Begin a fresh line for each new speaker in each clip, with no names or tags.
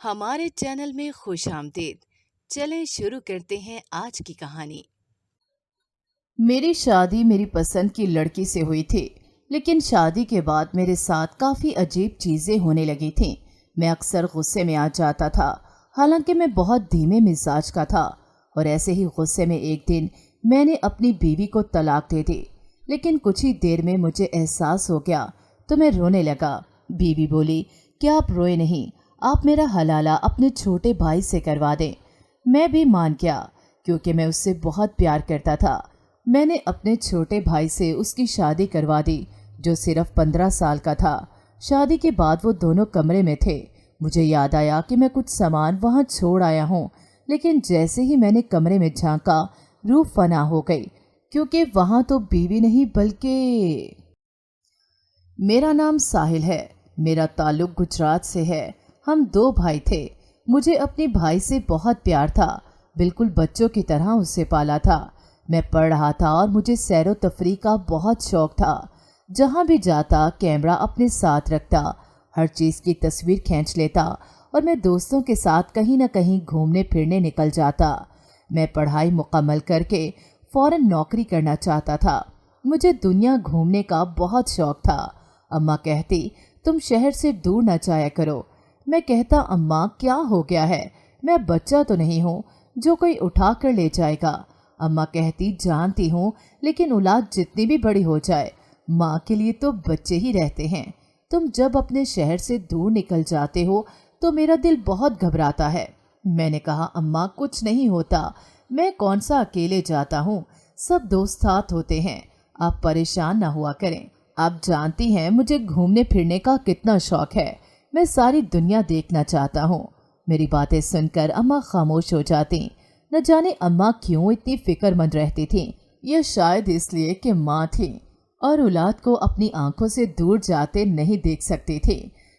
हमारे चैनल में खुश आमदीद। चलें शुरू करते हैं आज की कहानी।
मेरी शादी मेरी पसंद की लड़की से हुई थी, लेकिन शादी के बाद मेरे साथ काफ़ी अजीब चीज़ें होने लगी थीं। मैं अक्सर गुस्से में आ जाता था, हालांकि मैं बहुत धीमे मिजाज का था। और ऐसे ही गुस्से में एक दिन मैंने अपनी बीवी को तलाक दे दी। लेकिन कुछ ही देर में मुझे एहसास हो गया तो मैं रोने लगा। बीवी बोली, क्या आप रोए नहीं, आप मेरा हलाला अपने छोटे भाई से करवा दें। मैं भी मान गया, क्योंकि मैं उससे बहुत प्यार करता था। मैंने अपने छोटे भाई से उसकी शादी करवा दी, जो सिर्फ 15 साल का था। शादी के बाद वो दोनों कमरे में थे। मुझे याद आया कि मैं कुछ सामान वहाँ छोड़ आया हूँ, लेकिन जैसे ही मैंने कमरे में झांका, रूह फना हो गई, क्योंकि वहाँ तो बीवी नहीं बल्कि मेरा नाम साहिल है। मेरा ताल्लुक गुजरात से है। हम दो भाई थे। मुझे अपने भाई से बहुत प्यार था, बिल्कुल बच्चों की तरह उसे पाला था। मैं पढ़ रहा था और मुझे सैरो तफरी का बहुत शौक था। जहाँ भी जाता कैमरा अपने साथ रखता, हर चीज़ की तस्वीर खींच लेता और मैं दोस्तों के साथ कहीं न कहीं घूमने फिरने निकल जाता। मैं पढ़ाई मुकम्मल करके फ़ौरन नौकरी करना चाहता था। मुझे दुनिया घूमने का बहुत शौक था। अम्मा कहती, तुम शहर से दूर न जाया करो। मैं कहता, अम्मा क्या हो गया है, मैं बच्चा तो नहीं हूँ जो कोई उठा कर ले जाएगा। अम्मा कहती, जानती हूँ, लेकिन औलाद जितनी भी बड़ी हो जाए, माँ के लिए तो बच्चे ही रहते हैं। तुम जब अपने शहर से दूर निकल जाते हो तो मेरा दिल बहुत घबराता है। मैंने कहा, अम्मा कुछ नहीं होता, मैं कौन सा अकेले जाता हूँ, सब दोस्त साथ होते हैं, आप परेशान ना हुआ करें। आप जानती हैं मुझे घूमने फिरने का कितना शौक है, मैं सारी दुनिया देखना चाहता हूँ। मेरी बातें सुनकर अम्मा खामोश हो जाती। न जाने अम्मा क्यों इतनी फिक्रमंद रहती थीं। यह शायद इसलिए कि माँ थी और औलाद को अपनी आंखों से दूर जाते नहीं देख सकती थी।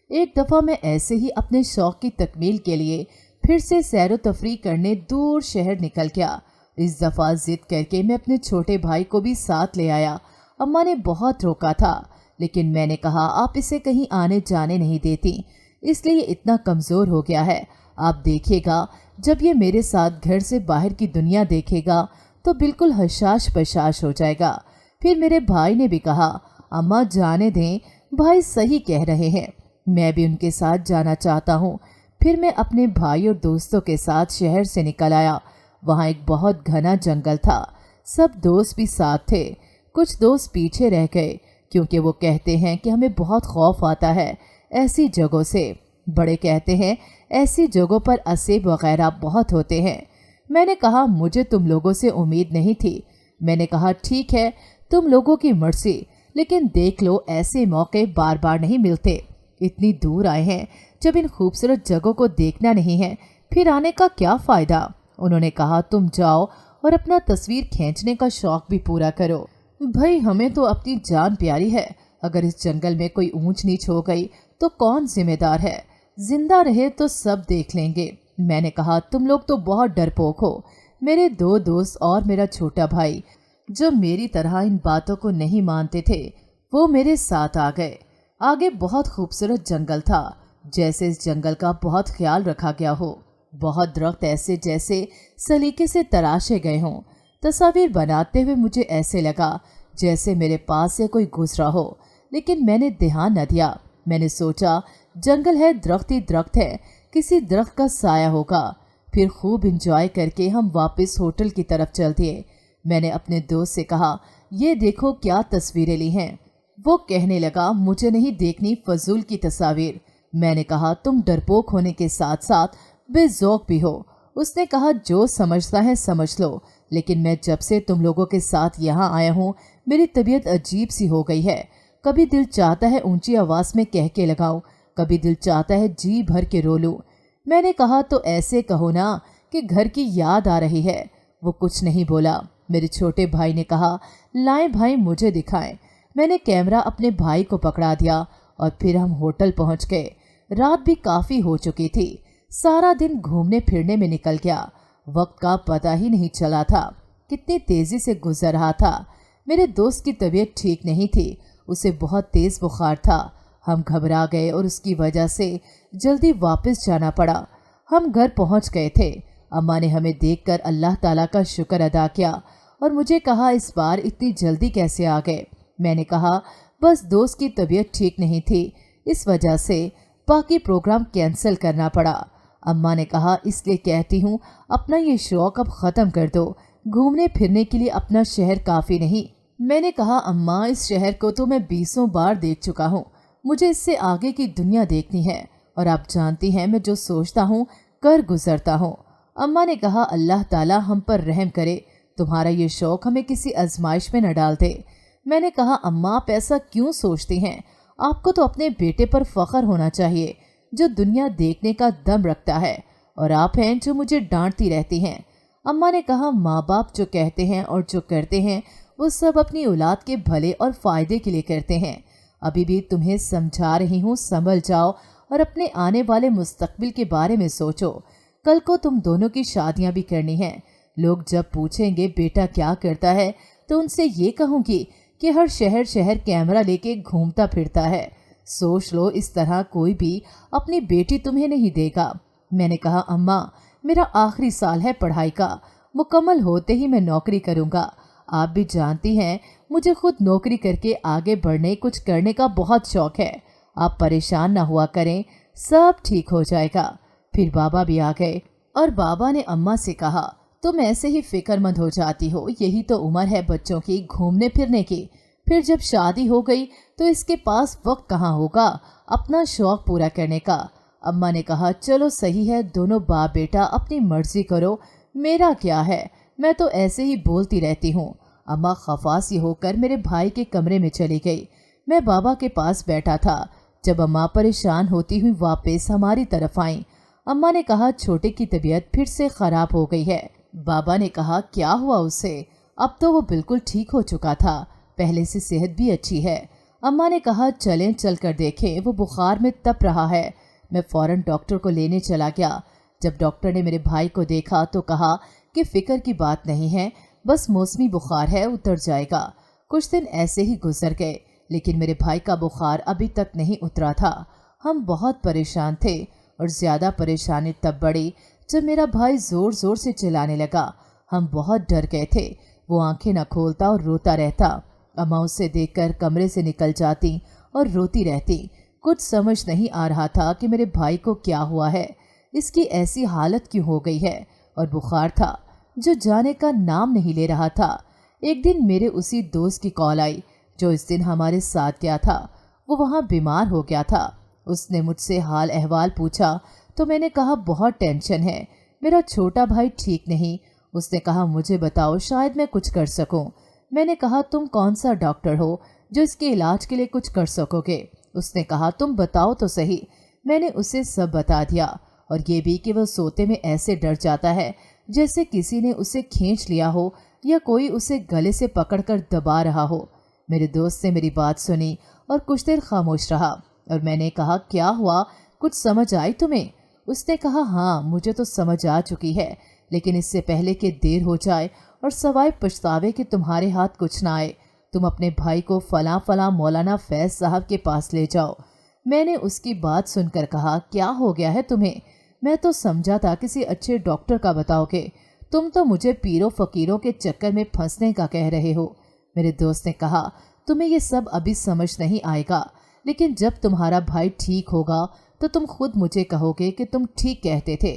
एक दफ़ा मैं ऐसे ही अपने शौक की तकमील के लिए फिर से सैरो तफरी करने दूर शहर निकल गया। इस दफ़ा जिद करके मैं अपने छोटे भाई को भी साथ ले आया। अम्मा ने बहुत रोका था, लेकिन मैंने कहा, आप इसे कहीं आने जाने नहीं देती, इसलिए इतना कमज़ोर हो गया है। आप देखिएगा, जब ये मेरे साथ घर से बाहर की दुनिया देखेगा तो बिल्कुल हशाश बशाश हो जाएगा। फिर मेरे भाई ने भी कहा, अम्मा जाने दें, भाई सही कह रहे हैं, मैं भी उनके साथ जाना चाहता हूँ। फिर मैं अपने भाई और दोस्तों के साथ शहर से निकल आया। वहाँ एक बहुत घना जंगल था। सब दोस्त भी साथ थे। कुछ दोस्त पीछे रह गए, क्योंकि वो कहते हैं कि हमें बहुत खौफ आता है ऐसी जगहों से। बड़े कहते हैं ऐसी जगहों पर असेब वगैरह बहुत होते हैं। मैंने कहा, मुझे तुम लोगों से उम्मीद नहीं थी। मैंने कहा, ठीक है, तुम लोगों की मर्जी, लेकिन देख लो, ऐसे मौके बार बार नहीं मिलते। इतनी दूर आए हैं, जब इन खूबसूरत जगहों को देखना नहीं है, फिर आने का क्या फ़ायदा। उन्होंने कहा, तुम जाओ और अपना तस्वीर खींचने का शौक भी पूरा करो। भाई, हमें तो अपनी जान प्यारी है। अगर इस जंगल में कोई ऊंच नीच हो गई तो कौन जिम्मेदार है, जिंदा रहे तो सब देख लेंगे। मैंने कहा, तुम लोग तो बहुत डरपोक हो। मेरे दो दोस्त और मेरा छोटा भाई, जो मेरी तरह इन बातों को नहीं मानते थे, वो मेरे साथ आ गए। आगे बहुत खूबसूरत जंगल था, जैसे इस जंगल का बहुत ख्याल रखा गया हो। बहुत दरख्त ऐसे जैसे सलीके से तराशे गए हों। तस्वीर बनाते हुए मुझे ऐसे लगा जैसे मेरे पास से कोई गुजरा हो, लेकिन मैंने ध्यान न दिया। मैंने सोचा, जंगल है, दरख्त ही दरख्त है, किसी दरख्त का साया होगा। फिर खूब इंजॉय करके हम वापस होटल की तरफ चल दिए। मैंने अपने दोस्त से कहा, ये देखो क्या तस्वीरें ली हैं। वो कहने लगा, मुझे नहीं देखनी फजूल की तस्वीर। मैंने कहा, तुम डरपोक होने के साथ साथ बेज़ौक भी हो। उसने कहा, जो समझता है समझ लो, लेकिन मैं जब से तुम लोगों के साथ यहाँ आया हूँ, मेरी तबीयत अजीब सी हो गई है। कभी दिल चाहता है ऊंची आवाज़ में कह के लगाऊं, कभी दिल चाहता है जी भर के रो लूं। मैंने कहा, तो ऐसे कहो ना कि घर की याद आ रही है। वो कुछ नहीं बोला। मेरे छोटे भाई ने कहा, लाएं भाई, मुझे दिखाएं। मैंने कैमरा अपने भाई को पकड़ा दिया और फिर हम होटल पहुंच गए। रात भी काफ़ी हो चुकी थी। सारा दिन घूमने फिरने में निकल गया। वक्त का पता ही नहीं चला था, कितनी तेज़ी से गुजर रहा था। मेरे दोस्त की तबीयत ठीक नहीं थी, उसे बहुत तेज़ बुखार था। हम घबरा गए और उसकी वजह से जल्दी वापस जाना पड़ा। हम घर पहुंच गए थे। अम्मा ने हमें देखकर अल्लाह ताला का शुक्र अदा किया और मुझे कहा, इस बार इतनी जल्दी कैसे आ गए? मैंने कहा, बस दोस्त की तबीयत ठीक नहीं थी, इस वजह से बाकी प्रोग्राम कैंसिल करना पड़ा। अम्मा ने कहा, इसलिए कहती हूँ अपना ये शौक अब ख़त्म कर दो, घूमने फिरने के लिए अपना शहर काफ़ी नहीं। मैंने कहा, अम्मा इस शहर को तो मैं 20 बार देख चुका हूँ, मुझे इससे आगे की दुनिया देखनी है और आप जानती हैं मैं जो सोचता हूँ कर गुजरता हूँ। अम्मा ने कहा, अल्लाह ताला हम पर रहम करे, तुम्हारा ये शौक हमें किसी आजमाइश में न डाल दे। मैंने कहा, अम्मा आप ऐसा क्यों सोचती हैं? आपको तो अपने बेटे पर फख्र होना चाहिए जो दुनिया देखने का दम रखता है, और आप हैं जो मुझे डांटती रहती हैं। अम्मा ने कहा, माँ बाप जो कहते हैं और जो करते हैं वो सब अपनी औलाद के भले और फ़ायदे के लिए करते हैं। अभी भी तुम्हें समझा रही हूँ, संभल जाओ और अपने आने वाले मुस्तकबिल के बारे में सोचो। कल को तुम दोनों की शादियाँ भी करनी हैं। लोग जब पूछेंगे बेटा क्या करता है तो उनसे ये कहूँगी कि हर शहर शहर कैमरा लेके घूमता फिरता है। सोच लो, इस तरह कोई भी अपनी बेटी तुम्हें नहीं देगा। मैंने कहा, अम्मा मेरा आखिरी साल है पढ़ाई का, मुकम्मल होते ही मैं नौकरी करूँगा। आप भी जानती हैं मुझे खुद नौकरी करके आगे बढ़ने कुछ करने का बहुत शौक है। आप परेशान ना हुआ करें, सब ठीक हो जाएगा। फिर बाबा भी आ गए और बाबा ने अम्मा से कहा, तुम ऐसे ही फिक्रमंद हो जाती हो, यही तो उम्र है बच्चों की घूमने फिरने की। फिर जब शादी हो गई तो इसके पास वक्त कहाँ होगा अपना शौक पूरा करने का। अम्मा ने कहा, चलो सही है, दोनों बाप बेटा अपनी मर्जी करो, मेरा क्या है, मैं तो ऐसे ही बोलती रहती हूँ। अम्मा खफा सी होकर मेरे भाई के कमरे में चली गई। मैं बाबा के पास बैठा था। जब अम्मा परेशान होती हुई वापस हमारी तरफ आई, अम्मा ने कहा, छोटे की तबीयत फिर से खराब हो गई है। बाबा ने कहा, क्या हुआ उसे? अब तो वो बिल्कुल ठीक हो चुका था, पहले से सेहत भी अच्छी है। अम्मा ने कहा, चलें चल कर देखें, वो बुखार में तप रहा है। मैं फौरन डॉक्टर को लेने चला गया। जब डॉक्टर ने मेरे भाई को देखा तो कहा कि फिक्र की बात नहीं है, बस मौसमी बुखार है, उतर जाएगा। कुछ दिन ऐसे ही गुजर गए, लेकिन मेरे भाई का बुखार अभी तक नहीं उतरा था। हम बहुत परेशान थे और ज़्यादा परेशानी तब बढ़ी जब मेरा भाई ज़ोर ज़ोर से चिल्लाने लगा। हम बहुत डर गए थे। वो आंखें न खोलता और रोता रहता। अम्मा उसे देखकर कमरे से निकल जाती और रोती रहती। कुछ समझ नहीं आ रहा था कि मेरे भाई को क्या हुआ है, इसकी ऐसी हालत क्यों हो गई है। और बुखार था जो जाने का नाम नहीं ले रहा था। एक दिन मेरे उसी दोस्त की कॉल आई जो इस दिन हमारे साथ गया था। वो वहाँ बीमार हो गया था। उसने मुझसे हाल अहवाल पूछा तो मैंने कहा, बहुत टेंशन है, मेरा छोटा भाई ठीक नहीं। उसने कहा, मुझे बताओ, शायद मैं कुछ कर सकूं। मैंने कहा, तुम कौन सा डॉक्टर हो जो इसके इलाज के लिए कुछ कर सकोगे? उसने कहा, तुम बताओ तो सही। मैंने उसे सब बता दिया और ये भी कि वह सोते में ऐसे डर जाता है जैसे किसी ने उसे खींच लिया हो या कोई उसे गले से पकड़कर दबा रहा हो। मेरे दोस्त ने मेरी बात सुनी और कुछ देर खामोश रहा और मैंने कहा, क्या हुआ, कुछ समझ आई तुम्हें? उसने कहा, हाँ मुझे तो समझ आ चुकी है, लेकिन इससे पहले कि देर हो जाए और सवाए पछतावे कि तुम्हारे हाथ कुछ ना आए, तुम अपने भाई को फलां फलां मौलाना फैज साहब के पास ले जाओ। मैंने उसकी बात सुनकर कहा, क्या हो गया है तुम्हें? मैं तो समझा था किसी अच्छे डॉक्टर का बताओगे, तुम तो मुझे पीरों फकीरों के चक्कर में फंसने का कह रहे हो। मेरे दोस्त ने कहा, तुम्हें ये सब अभी समझ नहीं आएगा, लेकिन जब तुम्हारा भाई ठीक होगा तो तुम खुद मुझे कहोगे कि तुम ठीक कहते थे।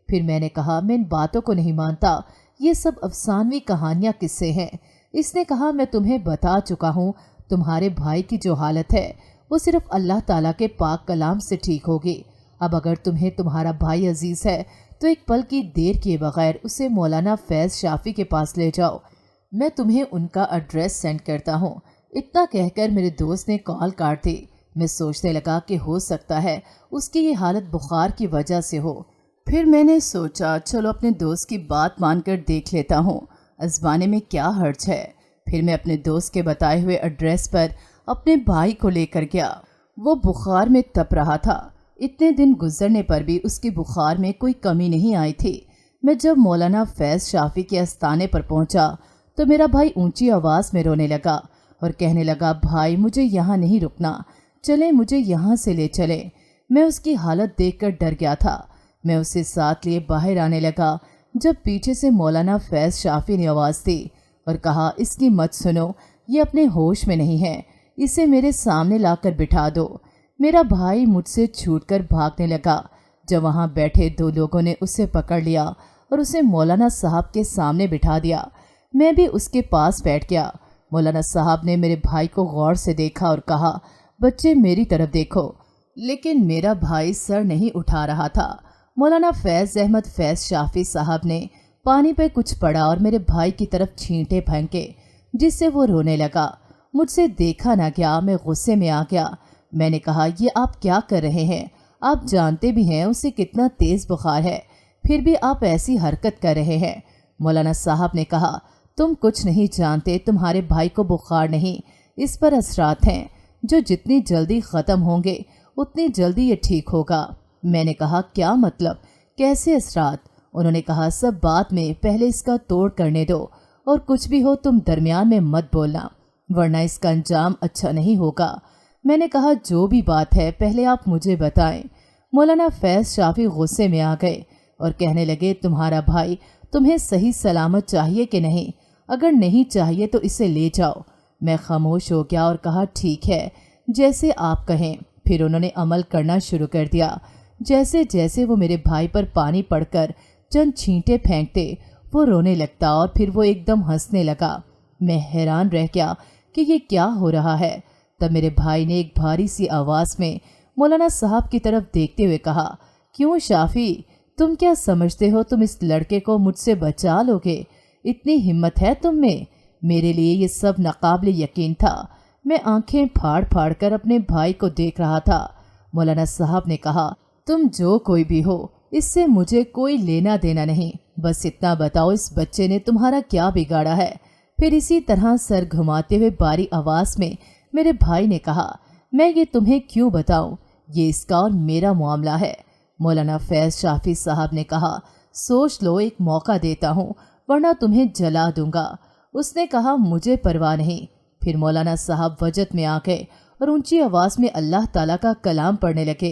फिर मैंने कहा, मैं इन बातों को नहीं मानता, ये सब अफसानवी कहानियाँ किस्से हैं। इसने कहा, मैं तुम्हें बता चुका हूँ, तुम्हारे भाई की जो हालत है वो सिर्फ अल्लाह ताला के पाक कलाम से ठीक होगी। अब अगर तुम्हें तुम्हारा भाई अजीज़ है तो एक पल की देर किए बगैर उसे मौलाना फैज़ शाफी के पास ले जाओ, मैं तुम्हें उनका एड्रेस सेंड करता हूँ। इतना कहकर मेरे दोस्त ने कॉल काट दी। मैं सोचने लगा कि हो सकता है उसकी ये हालत बुखार की वजह से हो। फिर मैंने सोचा, चलो अपने दोस्त की बात मानकर देख लेता हूँ, आजमाने में क्या हर्ज है। फिर मैं अपने दोस्त के बताए हुए एड्रेस पर अपने भाई को लेकर गया। वो बुखार में तप रहा था। इतने दिन गुजरने पर भी उसकी बुखार में कोई कमी नहीं आई थी। मैं जब मौलाना फैज़ शाफी के आस्थाने पर पहुंचा तो मेरा भाई ऊंची आवाज़ में रोने लगा और कहने लगा, भाई मुझे यहाँ नहीं रुकना, चले मुझे यहाँ से ले चले। मैं उसकी हालत देखकर डर गया था। मैं उसे साथ लिए बाहर आने लगा जब पीछे से मौलाना फैज शाफी ने आवाज़ दी और कहा, इसकी मत सुनो, ये अपने होश में नहीं है, इसे मेरे सामने लाकर बिठा दो। मेरा भाई मुझसे छूटकर भागने लगा। जब वहाँ बैठे दो लोगों ने उसे पकड़ लिया और उसे मौलाना साहब के सामने बिठा दिया। मैं भी उसके पास बैठ गया। मौलाना साहब ने मेरे भाई को गौर से देखा और कहा, बच्चे मेरी तरफ देखो। लेकिन मेरा भाई सर नहीं उठा रहा था। मौलाना फैज़ अहमद फैज़ शाफी साहब ने पानी पे कुछ पड़ा और मेरे भाई की तरफ छींटे फेंके, जिससे वो रोने लगा। मुझसे देखा ना गया, मैं गुस्से में आ गया। मैंने कहा, ये आप क्या कर रहे हैं? आप जानते भी हैं उसे कितना तेज़ बुखार है, फिर भी आप ऐसी हरकत कर रहे हैं। मौलाना साहब ने कहा, तुम कुछ नहीं जानते, तुम्हारे भाई को बुखार नहीं, इस पर असरात हैं जो जितनी जल्दी ख़त्म होंगे उतनी जल्दी ये ठीक होगा। मैंने कहा, क्या मतलब, कैसे असरात? उन्होंने कहा, सब बात में, पहले इसका तोड़ करने दो और कुछ भी हो तुम दरमियान में मत बोलना, वरना इसका अंजाम अच्छा नहीं होगा। मैंने कहा, जो भी बात है पहले आप मुझे बताएं। मौलाना फैज़ शाफी गुस्से में आ गए और कहने लगे, तुम्हारा भाई तुम्हें सही सलामत चाहिए कि नहीं? अगर नहीं चाहिए तो इसे ले जाओ। मैं खामोश हो गया और कहा, ठीक है, जैसे आप कहें। फिर उन्होंने अमल करना शुरू कर दिया। जैसे जैसे वो मेरे भाई पर पानी पड़कर चंद छींटे फेंकते, वो रोने लगता और फिर वो एकदम हंसने लगा। मैं हैरान रह गया कि ये क्या हो रहा है। तब मेरे भाई ने एक भारी सी आवाज़ में मौलाना साहब की तरफ देखते हुए कहा, क्यों शाफी, तुम क्या समझते हो तुम इस लड़के को मुझसे बचा लोगे? इतनी हिम्मत है तुम में? मेरे लिए ये सब नाकाबिले यकीन था। मैं आंखें फाड़ फाड़ कर अपने भाई को देख रहा था। मौलाना साहब ने कहा, तुम जो कोई भी हो, इससे मुझे कोई लेना देना नहीं, बस इतना बताओ इस बच्चे ने तुम्हारा क्या बिगाड़ा है? फिर इसी तरह सर घुमाते हुए बारी आवाज़ में मेरे भाई ने कहा, मैं ये तुम्हें क्यों बताऊं, ये इसका और मेरा मामला है। मौलाना फैज़ शाफी साहब ने कहा, सोच लो, एक मौका देता हूँ, वरना तुम्हें जला दूंगा। उसने कहा, मुझे परवाह नहीं। फिर मौलाना साहब वजद में आ गए और ऊंची आवाज़ में अल्लाह ताला का कलाम पढ़ने लगे।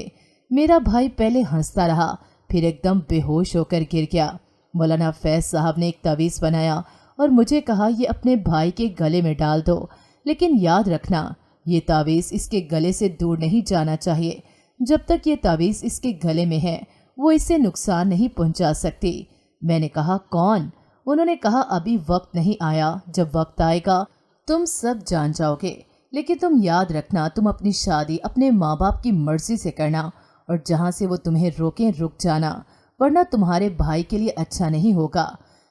मेरा भाई पहले हंसता रहा, फिर एकदम बेहोश होकर गिर गया। मौलाना फैज़ साहब ने एक तावीज़ बनाया और मुझे कहा, ये अपने भाई के गले में डाल दो, लेकिन याद रखना, ये तावीज़ इसके गले से दूर नहीं जाना चाहिए। जब तक ये तावीज़ इसके गले में है वो इसे नुकसान नहीं पहुंचा सकती। मैंने कहा, कौन? उन्होंने कहा, अभी वक्त नहीं आया, जब वक्त आएगा तुम सब जान जाओगे, लेकिन तुम याद रखना, तुम अपनी शादी अपने माँ बाप की मर्जी से करना और जहाँ से वो तुम्हें रोकें रुक जाना, वरना तुम्हारे भाई के लिए अच्छा नहीं होगा।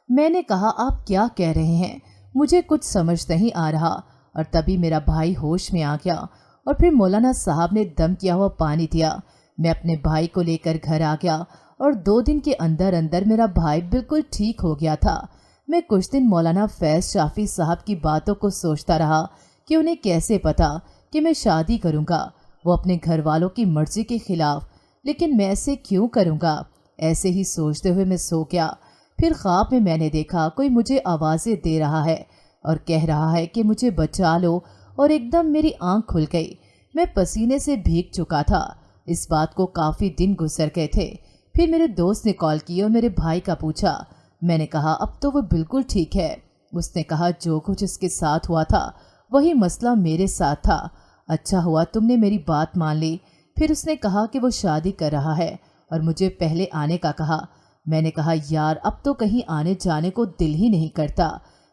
मैंने कहा, आप क्या कह रहे हैं? मुझे कुछ समझ नहीं आ रहा। और तभी मेरा भाई होश में आ गया और फिर मौलाना साहब ने दम किया हुआ पानी दिया। मैं अपने भाई को लेकर घर आ गया और 2 दिन के अंदर अंदर मेरा भाई बिल्कुल ठीक हो गया था। मैं कुछ दिन मौलाना फैज़ शाफी साहब की बातों को सोचता रहा कि उन्हें कैसे पता कि मैं शादी करूंगा, वो अपने घर वालों की मर्जी के खिलाफ, लेकिन मैं ऐसे क्यों करूंगा? ऐसे ही सोचते हुए मैं सो गया। फिर ख्वाब में मैंने देखा कोई मुझे आवाज़ें दे रहा है और कह रहा है कि मुझे बचा लो, और एकदम मेरी आंख खुल गई। मैं पसीने से भीग चुका था। इस बात को काफ़ी दिन गुजर गए थे। फिर मेरे दोस्त ने कॉल की और मेरे भाई का पूछा। मैंने कहा, अब तो वो बिल्कुल ठीक है। उसने कहा, जो कुछ उसके साथ हुआ था वही मसला मेरे साथ था। अच्छा हुआ तुमने मेरी बात मान ली। फिर उसने कहा कि वो शादी कर रहा है और मुझे पहले आने का कहा। मैंने कहा, यार अब तो कहीं आने जाने को दिल ही नहीं करता।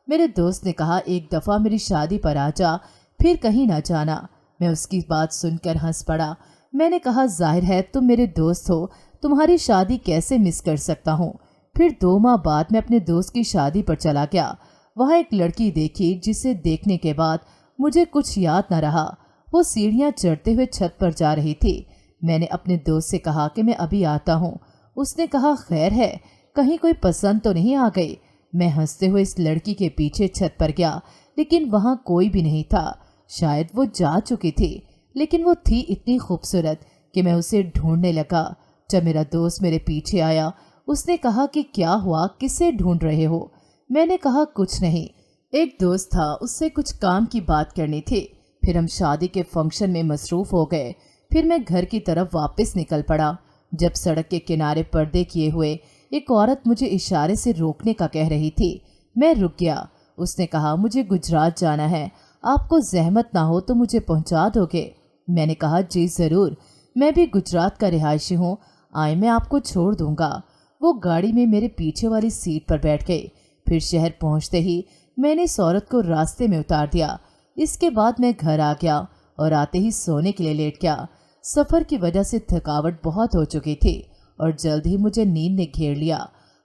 मेरे दोस्त ने कहा, एक दफ़ा मेरी शादी पर आ जा, फिर कहीं ना जाना। मैं उसकी बात सुनकर हंस पड़ा। मैंने कहा, जाहिर है तुम मेरे दोस्त हो, तुम्हारी शादी कैसे मिस कर सकता हूँ। फिर 2 माह बाद मैं अपने दोस्त की शादी पर चला गया। वहाँ एक लड़की देखी जिसे देखने के बाद मुझे कुछ याद न रहा। वो सीढ़ियाँ चढ़ते हुए छत पर जा रही थी। मैंने अपने दोस्त से कहा कि मैं अभी आता हूँ। उसने कहा, खैर है, कहीं कोई पसंद तो नहीं आ गई? मैं हंसते हुए इस लड़की के पीछे छत पर गया, लेकिन वहाँ कोई भी नहीं था। शायद वो जा चुकी थी, लेकिन वो थी इतनी खूबसूरत कि मैं उसे ढूंढने लगा। जब मेरा दोस्त मेरे पीछे आया, उसने कहा कि क्या हुआ, किसे ढूंढ रहे हो? मैंने कहा, कुछ नहीं, एक दोस्त था, उससे कुछ काम की बात करनी थी। फिर हम शादी के फंक्शन में मसरूफ़ हो गए। फिर मैं घर की तरफ वापस निकल पड़ा। जब सड़क के किनारे पर्दे किए हुए एक औरत मुझे इशारे से रोकने का कह रही थी, मैं रुक गया। उसने कहा, मुझे गुजरात जाना है, आपको जहमत ना हो तो मुझे पहुंचा दोगे? मैंने कहा, जी ज़रूर, मैं भी गुजरात का रिहायशी हूँ, आए मैं आपको छोड़ दूंगा। वो गाड़ी में मेरे पीछे वाली सीट पर बैठ गए। फिर शहर पहुंचते ही मैंने इस औरत को रास्ते में उतार दिया। इसके बाद मैं घर आ गया और आते ही सोने के लिए लेट गया। सफ़र की वजह से थकावट बहुत हो चुकी थी और जल्द ही मुझे नींद ने घेर लिया।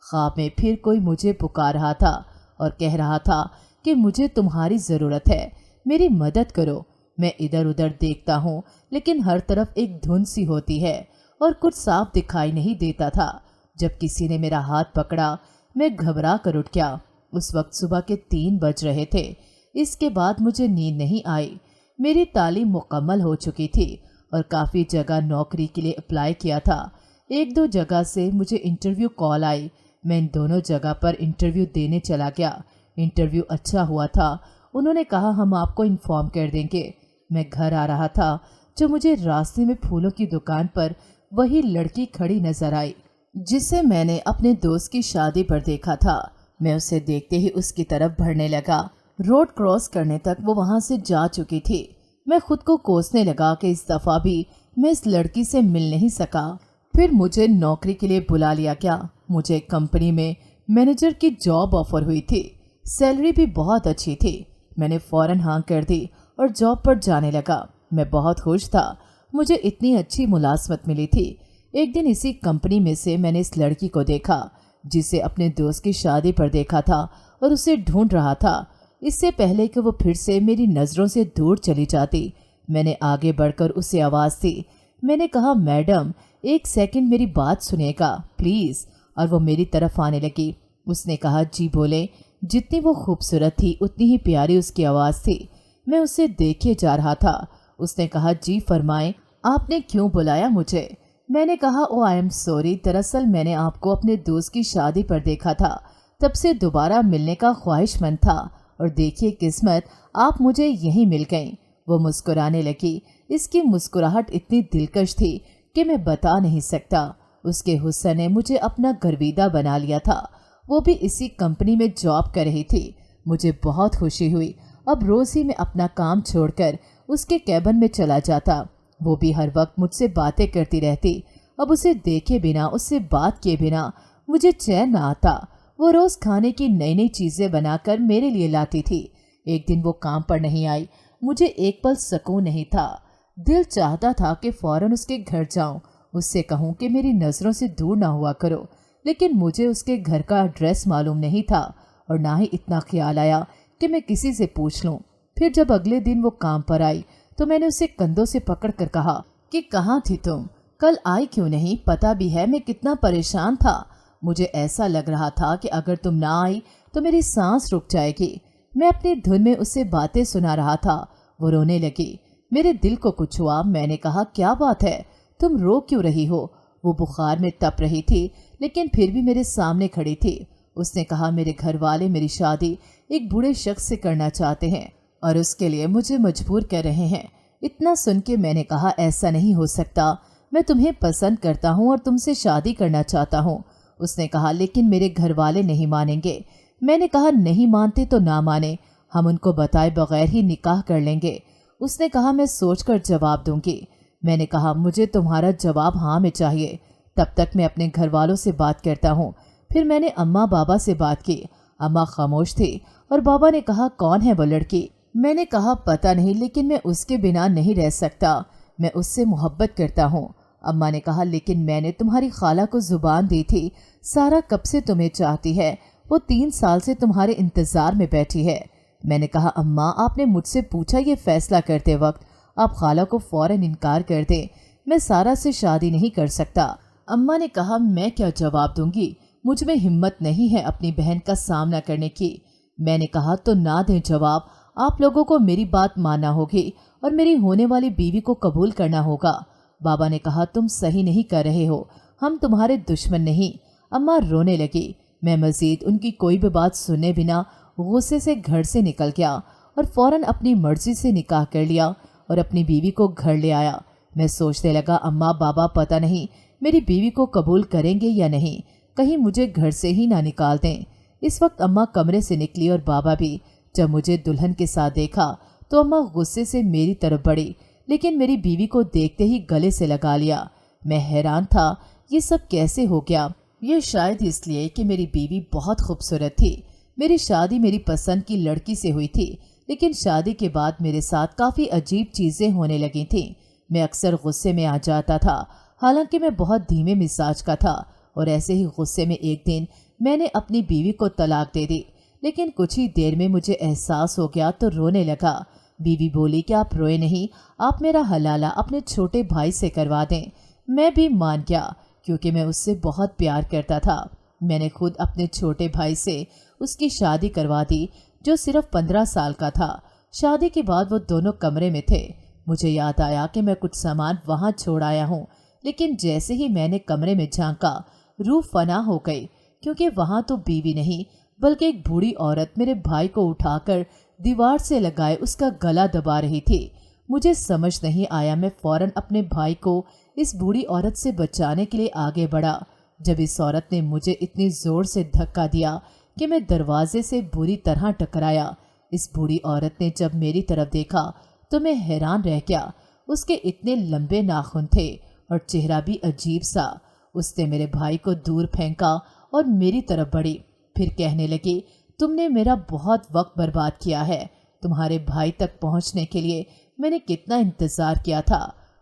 ख्वाब में फिर कोई मुझे पुकार रहा था और कह रहा था कि मुझे तुम्हारी ज़रूरत है, मेरी मदद करो। मैं इधर उधर देखता हूँ लेकिन हर तरफ एक धुंध सी होती है और कुछ साफ दिखाई नहीं देता था। जब किसी ने मेरा हाथ पकड़ा, मैं घबरा कर उठ गया। उस वक्त सुबह के 3 बज रहे थे। इसके बाद मुझे नींद नहीं आई। मेरी तालीम मुकम्मल हो चुकी थी और काफ़ी जगह नौकरी के लिए अप्लाई किया था। 1-2 जगह से मुझे इंटरव्यू कॉल आई। मैं इन दोनों जगह पर इंटरव्यू देने चला गया। इंटरव्यू अच्छा हुआ था। उन्होंने कहा, हम आपको इन्फॉर्म कर देंगे। मैं घर आ रहा था जो मुझे रास्ते में फूलों की दुकान पर वही लड़की खड़ी नजर आई जिसे मैंने अपने दोस्त की शादी पर देखा था। मैं उसे देखते ही उसकी तरफ बढ़ने लगा। रोड क्रॉस करने तक वो वहां से जा चुकी थी। मैं खुद को कोसने लगा कि इस दफ़ा भी मैं इस लड़की से मिल नहीं सका। फिर मुझे नौकरी के लिए बुला लिया गया। मुझे कंपनी में मैनेजर की जॉब ऑफर हुई थी। सैलरी भी बहुत अच्छी थी। मैंने फ़ौरन हाँ कर दी और जॉब पर जाने लगा। मैं बहुत खुश था, मुझे इतनी अच्छी मुलाजमत मिली थी। एक दिन इसी कंपनी में से मैंने इस लड़की को देखा जिसे अपने दोस्त की शादी पर देखा था और उसे ढूंढ रहा था। इससे पहले कि वो फिर से मेरी नज़रों से दूर चली जाती, मैंने आगे बढ़कर उसे आवाज़ दी। मैंने कहा, मैडम 1 सेकंड मेरी बात सुनिएगा प्लीज़। और वो मेरी तरफ आने लगी। उसने कहा, जी बोले। जितनी वो खूबसूरत थी उतनी ही प्यारी उसकी आवाज़ थी। मैं उसे देखे जा रहा था। उसने कहा, जी फरमाएं, आपने क्यों बुलाया मुझे? मैंने कहा, ओ आई एम सॉरी, दरअसल मैंने आपको अपने दोस्त की शादी पर देखा था, तब से दोबारा मिलने का ख्वाहिशमंद था और देखिए किस्मत, आप मुझे यहीं मिल गईं। वो मुस्कुराने लगी। इसकी मुस्कुराहट इतनी दिलकश थी कि मैं बता नहीं सकता। उसके हुस्न ने मुझे अपना गर्विदा बना लिया था। वो भी इसी कंपनी में जॉब कर रही थी। मुझे बहुत खुशी हुई। अब रोज़ ही मैं अपना काम छोड़कर उसके कैबिन में चला जाता। वो भी हर वक्त मुझसे बातें करती रहती। अब उसे देखे बिना, उससे बात किए बिना मुझे चैन न आता। वो रोज़ खाने की नई नई चीज़ें बनाकर मेरे लिए लाती थी। एक दिन वो काम पर नहीं आई। मुझे एक पल सुकून नहीं था। दिल चाहता था कि फ़ौरन उसके घर जाऊं, उससे कहूं कि मेरी नज़रों से दूर ना हुआ करो, लेकिन मुझे उसके घर का एड्रेस मालूम नहीं था और ना ही इतना ख्याल आया कि मैं किसी से पूछ लूं। फिर जब अगले दिन वो काम पर आई तो मैंने उसे कंधों से पकड़कर कहा कि कहाँ थी तुम, कल आई क्यों नहीं? पता भी है मैं कितना परेशान था। मुझे ऐसा लग रहा था कि अगर तुम ना आई तो मेरी सांस रुक जाएगी। मैं अपनी धुन में उसे बातें सुना रहा था। वो रोने लगी। मेरे दिल को कुछ हुआ। मैंने कहा, क्या बात है, तुम रो क्यों रही हो? वो बुखार में तप रही थी लेकिन फिर भी मेरे सामने खड़ी थी। उसने कहा, मेरे घर वाले मेरी शादी एक बूढ़े शख्स से करना चाहते हैं और उसके लिए मुझे मजबूर कर रहे हैं। इतना सुन के मैंने कहा, ऐसा नहीं हो सकता, मैं तुम्हें पसंद करता हूँ और तुमसे शादी करना चाहता हूँ। उसने कहा, लेकिन मेरे घर वाले नहीं मानेंगे। मैंने कहा, नहीं मानते तो ना माने, हम उनको बताए बगैर ही निकाह कर लेंगे। उसने कहा, मैं सोचकर जवाब दूंगी। मैंने कहा, मुझे तुम्हारा जवाब हाँ में चाहिए, तब तक मैं अपने घर वालों से बात करता हूँ। फिर मैंने अम्मा बाबा से बात की। अम्मा खामोश थी और बाबा ने कहा, कौन है वो लड़की? मैंने कहा, पता नहीं, लेकिन मैं उसके बिना नहीं रह सकता, मैं उससे मोहब्बत करता हूँ। अम्मा ने कहा, लेकिन मैंने तुम्हारी खाला को जुबान दी थी, सारा कब से तुम्हें चाहती है, वो 3 साल से तुम्हारे इंतज़ार में बैठी है। मैंने कहा, अम्मा आपने मुझसे पूछा ये फैसला करते वक्त आप खाला को फ़ौरन इनकार कर दें, मैं सारा से शादी नहीं कर सकता। अम्मा ने कहा, मैं क्या जवाब दूंगी, मुझ में हिम्मत नहीं है अपनी बहन का सामना करने की। मैंने कहा, तो ना दें जवाब, आप लोगों को मेरी बात मानना होगी और मेरी होने वाली बीवी को कबूल करना होगा। बाबा ने कहा, तुम सही नहीं कर रहे हो, हम तुम्हारे दुश्मन नहीं। अम्मा रोने लगी। मैं मज़ीद उनकी कोई भी बात सुने बिना गुस्से से घर से निकल गया और फ़ौरन अपनी मर्जी से निकाह कर लिया और अपनी बीवी को घर ले आया। मैं सोचने लगा, अम्मा बाबा पता नहीं मेरी बीवी को कबूल करेंगे या नहीं, कहीं मुझे घर से ही ना निकाल दें। इस वक्त अम्मा कमरे से निकली और बाबा भी। जब मुझे दुल्हन के साथ देखा तो अम्मा गुस्से से मेरी तरफ बढ़ी, लेकिन मेरी बीवी को देखते ही गले से लगा लिया। मैं हैरान था, ये सब कैसे हो गया। ये शायद इसलिए कि मेरी बीवी बहुत खूबसूरत थी। मेरी शादी मेरी पसंद की लड़की से हुई थी, लेकिन शादी के बाद मेरे साथ काफ़ी अजीब चीज़ें होने लगी थीं। मैं अक्सर गुस्से में आ जाता था, हालांकि मैं बहुत धीमे मिजाज का था। और ऐसे ही गुस्से में एक दिन मैंने अपनी बीवी को तलाक दे दी, लेकिन कुछ ही देर में मुझे एहसास हो गया तो रोने लगा। बीवी बोली कि आप रोए नहीं, आप मेरा हलाला अपने छोटे भाई से करवा दें। मैं भी मान गया, क्योंकि मैं उससे बहुत प्यार करता था। मैंने खुद अपने छोटे भाई से उसकी शादी करवा दी, जो सिर्फ 15 साल का था। शादी के बाद वो दोनों कमरे में थे। मुझे याद आया कि मैं कुछ सामान वहाँ छोड़ आया हूँ, लेकिन जैसे ही मैंने कमरे में झांका, रूह फना हो गई, क्योंकि वहाँ तो बीवी नहीं बल्कि एक बूढ़ी औरत मेरे भाई को उठाकर दीवार से लगाए उसका गला दबा रही थी। मुझे समझ नहीं आया। मैं फौरन अपने भाई को इस बूढ़ी औरत से बचाने के लिए आगे बढ़ा, जब इस औरत ने मुझे इतनी जोर से धक्का दिया कि मैं दरवाजे से बुरी तरह टकराया। इस बूढ़ी औरत ने जब मेरी तरफ देखा तो मैं हैरान रह गया। उसके इतने लंबे नाखून थे और चेहरा भी अजीब सा। उसने मेरे भाई को दूर फेंका और मेरी तरफ बढ़ी। फिर कहने लगी, तुमने मेरा बहुत वक्त बर्बाद किया है। तुम्हारे भाई तक पहुंचने के लिए मैंने कितना इंतज़ार किया था।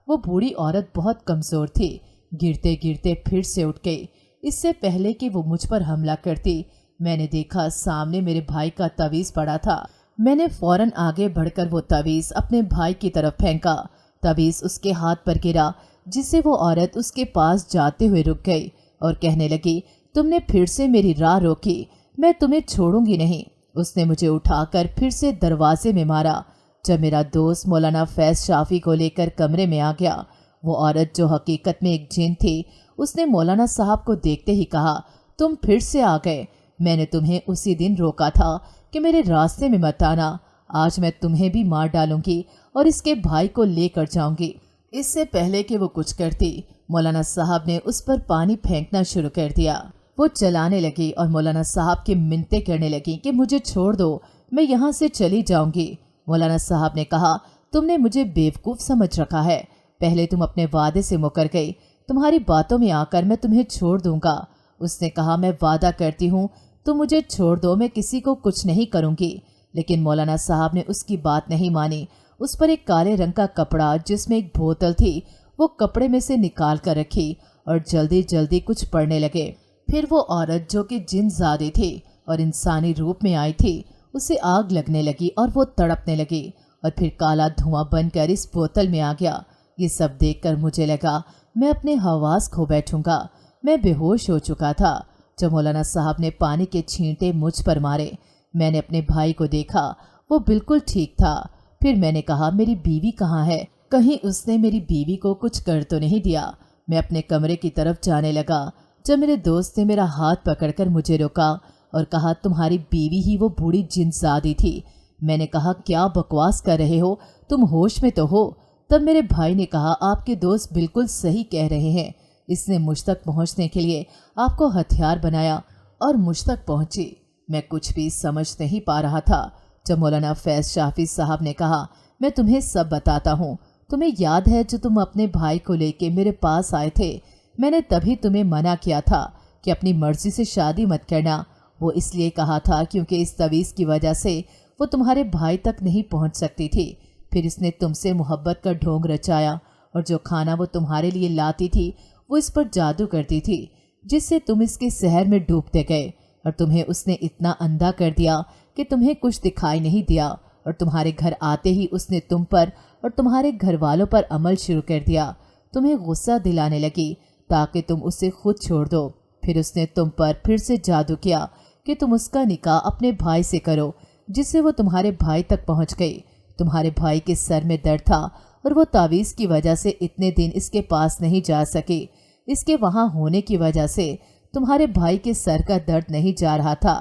वो बूढ़ी औरत बहुत कमज़ोर थी, गिरते गिरते फिर से उठ गई। इससे पहले कि वो मुझ पर हमला करती, मैंने देखा सामने मेरे भाई का तवीज़ पड़ा था। मैंने फौरन आगे बढ़कर वो तवीज़ अपने भाई की तरफ फेंका। तवीज़ उसके हाथ पर गिरा, जिससे वो औरत उसके पास जाते हुए रुक गई और कहने लगी, तुमने फिर से मेरी राह रोकी, मैं तुम्हें छोड़ूंगी नहीं। उसने मुझे उठाकर फिर से दरवाजे में मारा। जब मेरा दोस्त मौलाना फैज शाफी को लेकर कमरे में आ गया, वो औरत जो हकीकत में एक जिन थी, उसने मौलाना साहब को देखते ही कहा, तुम फिर से आ गए। मैंने तुम्हें उसी दिन रोका था कि मेरे रास्ते में मत आना। आज मैं तुम्हें भी मार डालूंगी और इसके भाई को लेकर जाऊंगी। इससे पहले कि वो कुछ करती, मौलाना साहब ने उस पर पानी फेंकना शुरू कर दिया। वो चलाने लगी और मौलाना साहब की मिन्नतें करने लगी कि मुझे छोड़ दो, मैं यहाँ से चली जाऊंगी। मौलाना साहब ने कहा, तुमने मुझे बेवकूफ़ समझ रखा है। पहले तुम अपने वादे से मुकर गई, तुम्हारी बातों में आकर मैं तुम्हें छोड़ दूंगा। उसने कहा, मैं वादा करती हूँ, तुम मुझे छोड़ दो, मैं किसी को कुछ नहीं करूँगी। लेकिन मौलाना साहब ने उसकी बात नहीं मानी। उस पर एक काले रंग का कपड़ा जिसमें एक बोतल थी, वो कपड़े में से निकाल कर रखी और जल्दी जल्दी कुछ पढ़ने लगे। फिर वो औरत जो कि जिनज़ादी थी और इंसानी रूप में आई थी, उसे आग लगने लगी और वो तड़पने लगी और फिर काला धुआं बनकर इस बोतल में आ गया। ये सब देखकर मुझे लगा मैं अपने हवास खो बैठूंगा। मैं बेहोश हो चुका था। जब मौलाना साहब ने पानी के छींटे मुझ पर मारे, मैंने अपने भाई को देखा, वो बिल्कुल ठीक था। फिर मैंने कहा, मेरी बीवी कहाँ है? कहीं उसने मेरी बीवी को कुछ कर तो नहीं दिया। मैं अपने कमरे की तरफ जाने लगा जब मेरे दोस्त ने मेरा हाथ पकड़कर मुझे रोका और कहा, तुम्हारी बीवी ही वो बूढ़ी जिनज़ादी थी। मैंने कहा, क्या बकवास कर रहे हो, तुम होश में तो हो? तब मेरे भाई ने कहा, आपके दोस्त बिल्कुल सही कह रहे हैं। इसने मुझ तक पहुंचने के लिए आपको हथियार बनाया और मुझ तक पहुंची। मैं कुछ भी समझ नहीं पा रहा था जब मौलाना फैज शाफी साहब ने कहा, मैं तुम्हें सब बताता हूँ। तुम्हें याद है जो तुम अपने भाई को लेके मेरे पास आए थे? मैंने तभी तुम्हें मना किया था कि अपनी मर्जी से शादी मत करना। वो इसलिए कहा था क्योंकि इस तवीज़ की वजह से वो तुम्हारे भाई तक नहीं पहुँच सकती थी। फिर इसने तुमसे मोहब्बत का ढोंग रचाया और जो खाना वो तुम्हारे लिए लाती थी वो इस पर जादू करती थी, जिससे तुम इसके शहर में डूबते गए और तुम्हें उसने इतना अंधा कर दिया कि तुम्हें कुछ दिखाई नहीं दिया। और तुम्हारे घर आते ही उसने तुम पर और तुम्हारे घर वालों पर अमल शुरू कर दिया। तुम्हें गुस्सा दिलाने लगी ताकि तुम उसे खुद छोड़ दो। फिर उसने तुम पर फिर से जादू किया कि तुम उसका निकाह अपने भाई से करो, जिससे वो तुम्हारे भाई तक पहुंच गई। तुम्हारे भाई के सर में दर्द था और वो तावीज़ की वजह से इतने दिन इसके पास नहीं जा सकी। इसके वहाँ होने की वजह से तुम्हारे भाई के सर का दर्द नहीं जा रहा था।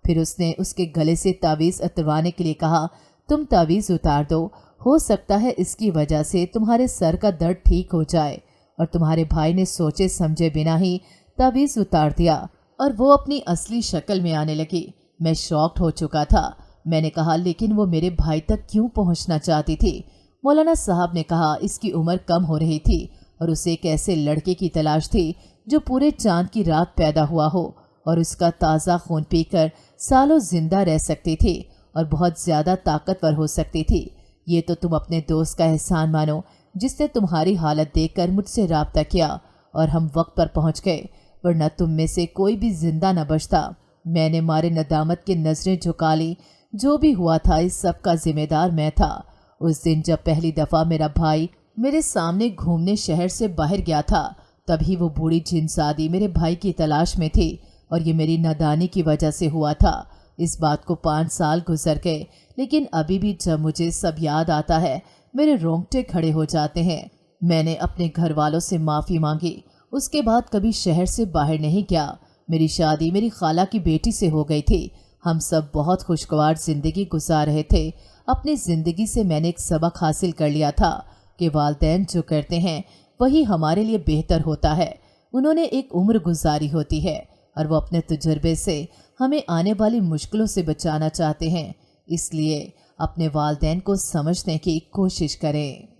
फिर उसने उसके गले से तावीज़ उतरवाने के लिए कहा, तुम तावीज़ उतार दो, हो सकता है इसकी वजह से तुम्हारे सर का दर्द ठीक हो जाए। और तुम्हारे भाई ने सोचे समझे बिना ही ताबीज़ उतार दिया और वो अपनी असली शक्ल में आने लगी। मैं शॉक्ड हो चुका था। मैंने कहा, लेकिन वो मेरे भाई तक क्यों पहुंचना चाहती थी? मौलाना साहब ने कहा, इसकी उम्र कम हो रही थी और उसे एक ऐसे लड़के की तलाश थी जो पूरे चांद की रात पैदा हुआ हो और उसका ताज़ा खून पीकर सालों जिंदा रह सकती थी और बहुत ज़्यादा ताकतवर हो सकती थी। ये तो तुम अपने दोस्त का एहसान मानो जिसने तुम्हारी हालत देखकर मुझसे राब्ता किया और हम वक्त पर पहुंच गए, वरना तुम में से कोई भी जिंदा न बचता। मैंने मारे नदामत की नज़रें झुका ली। जो भी हुआ था इस सब का जिम्मेदार मैं था। उस दिन जब पहली दफ़ा मेरा भाई मेरे सामने घूमने शहर से बाहर गया था, तभी वो बूढ़ी जिनसादी मेरे भाई की तलाश में थी और ये मेरी नादानी की वजह से हुआ था। इस बात को 5 साल गुजर गए, लेकिन अभी भी जब मुझे सब याद आता है मेरे रोंगटे खड़े हो जाते हैं। मैंने अपने घर वालों से माफ़ी मांगी। उसके बाद कभी शहर से बाहर नहीं गया। मेरी शादी मेरी खाला की बेटी से हो गई थी। हम सब बहुत खुशगवार ज़िंदगी गुजार रहे थे। अपनी ज़िंदगी से मैंने एक सबक हासिल कर लिया था कि वालिदैन जो करते हैं वही हमारे लिए बेहतर होता है। उन्होंने एक उम्र गुजारी होती है और वो अपने तजुर्बे से हमें आने वाली मुश्किलों से बचाना चाहते हैं। इसलिए अपने वालिदैन को समझने की कोशिश करें।